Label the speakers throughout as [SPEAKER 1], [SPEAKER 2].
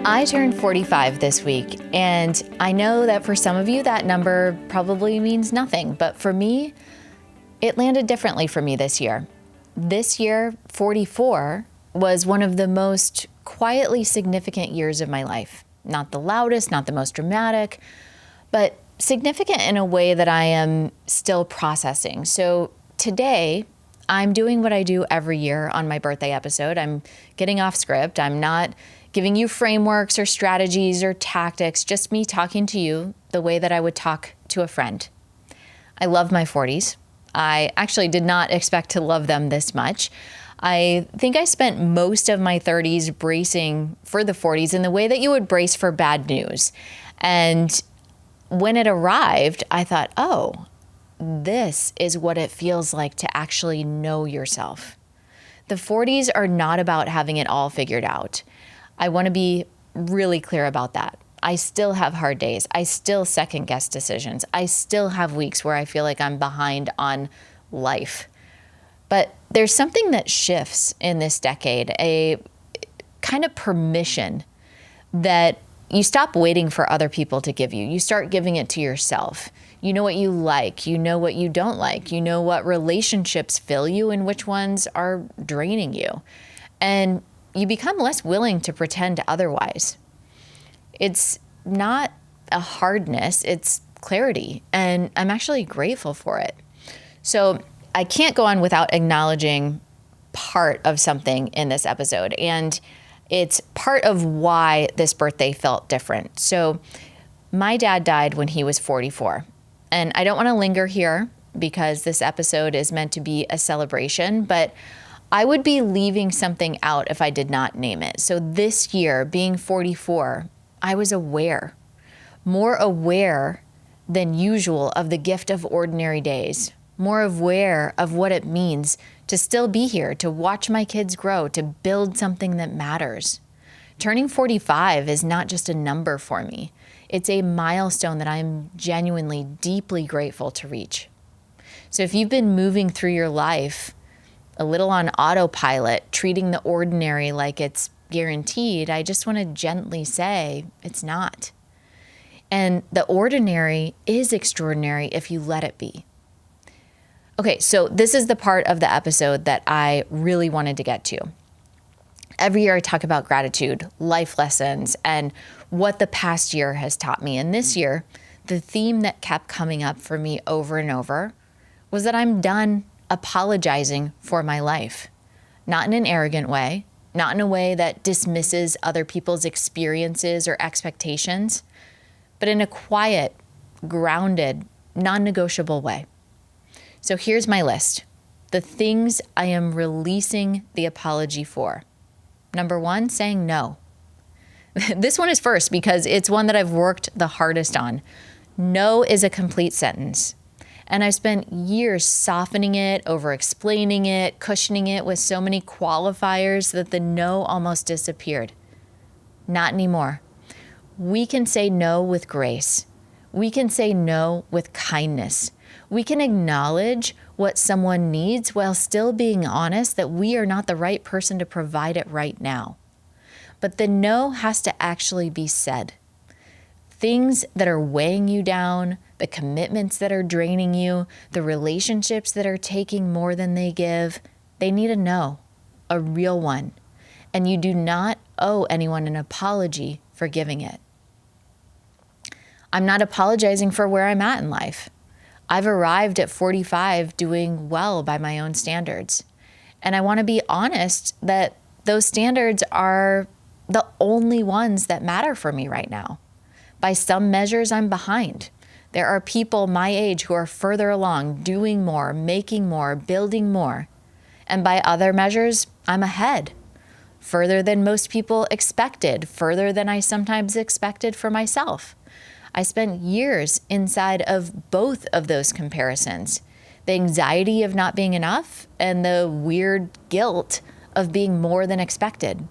[SPEAKER 1] I turned 45 this week, and I know that for some of you that number probably means nothing, but for me, it landed differently for me this year. This year, 44, was one of the most quietly significant years of my life. Not the loudest, not the most dramatic, but significant in a way that I am still processing. So today, I'm doing what I do every year on my birthday episode. I'm getting off script. I'm not giving you frameworks or strategies or tactics, just me talking to you the way that I would talk to a friend. I love my 40s. I actually did not expect to love them this much. I think I spent most of my 30s bracing for the 40s in the way that you would brace for bad news. And when it arrived, I thought, oh, this is what it feels like to actually know yourself. The 40s are not about having it all figured out. I want to be really clear about that. I still have hard days. I still second guess decisions. I still have weeks where I feel like I'm behind on life. But there's something that shifts in this decade, a kind of permission that you stop waiting for other people to give you. You start giving it to yourself. You know what you like. You know what you don't like. You know what relationships fill you and which ones are draining you. And you become less willing to pretend otherwise. It's not a hardness, it's clarity. And I'm actually grateful for it. So I can't go on without acknowledging part of something in this episode. And it's part of why this birthday felt different. So my dad died when he was 44. And I don't want to linger here because this episode is meant to be a celebration, but I would be leaving something out if I did not name it. So this year, being 44, I was aware, more aware than usual of the gift of ordinary days, more aware of what it means to still be here, to watch my kids grow, to build something that matters. Turning 45 is not just a number for me. It's a milestone that I'm genuinely, deeply grateful to reach. So if you've been moving through your life a little on autopilot, treating the ordinary like it's guaranteed, I just want to gently say it's not. And the ordinary is extraordinary if you let it be. Okay, so this is the part of the episode that I really wanted to get to. Every year I talk about gratitude, life lessons, and what the past year has taught me. And this year, the theme that kept coming up for me over and over was that I'm done apologizing for my life. Not in an arrogant way, not in a way that dismisses other people's experiences or expectations, but in a quiet, grounded, non-negotiable way. So here's my list. The things I am releasing the apology for. Number 1, saying no. This one is first because it's one that I've worked the hardest on. No is a complete sentence. And I've spent years softening it, over-explaining it, cushioning it with so many qualifiers that the no almost disappeared. Not anymore. We can say no with grace. We can say no with kindness. We can acknowledge what someone needs while still being honest that we are not the right person to provide it right now. But the no has to actually be said. Things that are weighing you down, the commitments that are draining you, the relationships that are taking more than they give, they need a no, a real one. And you do not owe anyone an apology for giving it. I'm not apologizing for where I'm at in life. I've arrived at 45 doing well by my own standards. And I want to be honest that those standards are the only ones that matter for me right now. By some measures, I'm behind. There are people my age who are further along, doing more, making more, building more. And by other measures, I'm ahead. Further than most people expected, further than I sometimes expected for myself. I spent years inside of both of those comparisons. The anxiety of not being enough and the weird guilt of being more than expected.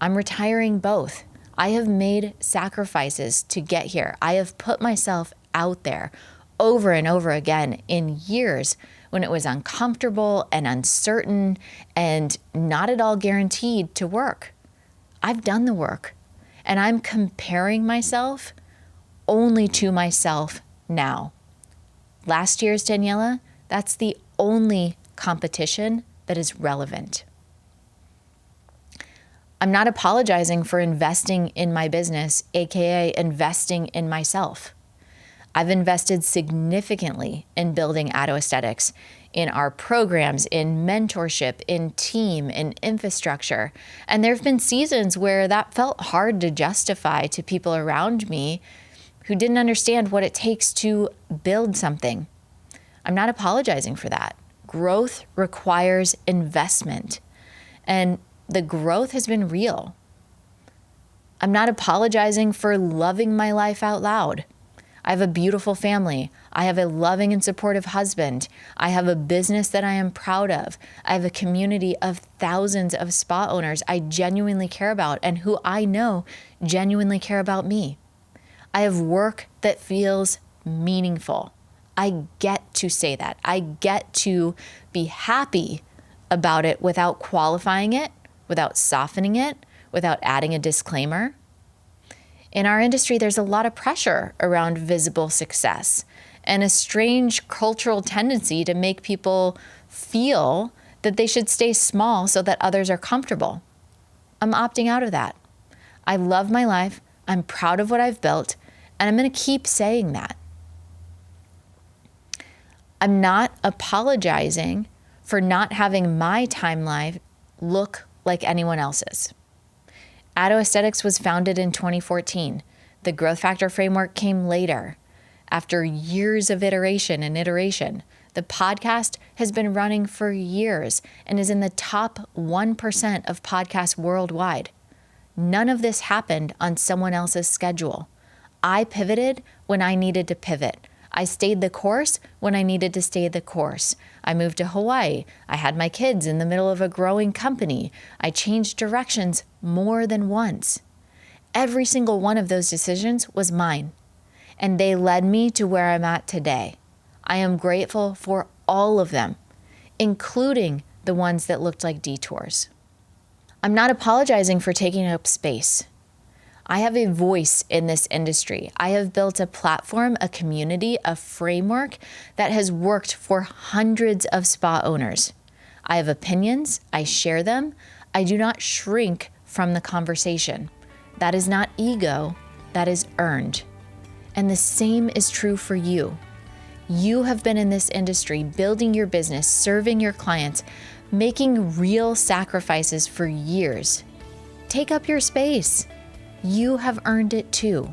[SPEAKER 1] I'm retiring both. I have made sacrifices to get here. I have put myself out there over and over again in years when it was uncomfortable and uncertain and not at all guaranteed to work. I've done the work. And I'm comparing myself only to myself now. Last year's Daniela, that's the only competition that is relevant. I'm not apologizing for investing in my business, aka investing in myself. I've invested significantly in building Addo Aesthetics, in our programs, in mentorship, in team, in infrastructure. And there have been seasons where that felt hard to justify to people around me who didn't understand what it takes to build something. I'm not apologizing for that. Growth requires investment, and the growth has been real. I'm not apologizing for loving my life out loud. I have a beautiful family. I have a loving and supportive husband. I have a business that I am proud of. I have a community of thousands of spa owners I genuinely care about and who I know genuinely care about me. I have work that feels meaningful. I get to say that. I get to be happy about it without qualifying it, without softening it, without adding a disclaimer. In our industry, there's a lot of pressure around visible success and a strange cultural tendency to make people feel that they should stay small so that others are comfortable. I'm opting out of that. I love my life. I'm proud of what I've built, and I'm going to keep saying that. I'm not apologizing for not having my timeline look like anyone else's. Addo Aesthetics was founded in 2014. The Growth Factor framework came later. After years of iteration and iteration, the podcast has been running for years and is in the top 1% of podcasts worldwide. None of this happened on someone else's schedule. I pivoted when I needed to pivot. I stayed the course when I needed to stay the course. I moved to Hawaii. I had my kids in the middle of a growing company. I changed directions more than once. Every single one of those decisions was mine, and they led me to where I'm at today. I am grateful for all of them, including the ones that looked like detours. I'm not apologizing for taking up space. I have a voice in this industry. I have built a platform, a community, a framework that has worked for hundreds of spa owners. I have opinions. I share them. I do not shrink from the conversation. That is not ego. That is earned. And the same is true for you. You have been in this industry, building your business, serving your clients, making real sacrifices for years. Take up your space. You have earned it too.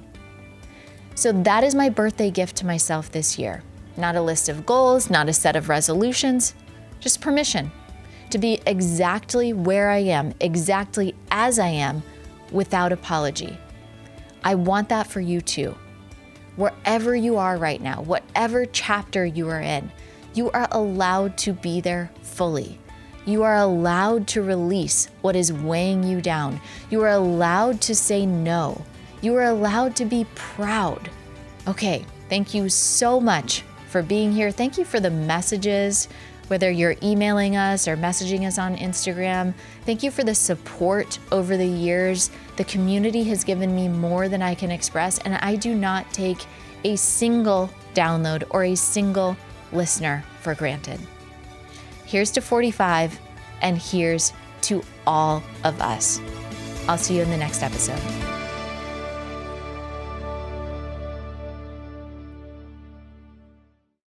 [SPEAKER 1] So that is my birthday gift to myself this year. Not a list of goals, not a set of resolutions, just permission to be exactly where I am, exactly as I am, without apology. I want that for you too. Wherever you are right now, whatever chapter you are in, you are allowed to be there fully. You are allowed to release what is weighing you down. You are allowed to say no. You are allowed to be proud. Okay, thank you so much for being here. Thank you for the messages, whether you're emailing us or messaging us on Instagram. Thank you for the support over the years. The community has given me more than I can express, and I do not take a single download or a single listener for granted. Here's to 45, and here's to all of us. I'll see you in the next episode.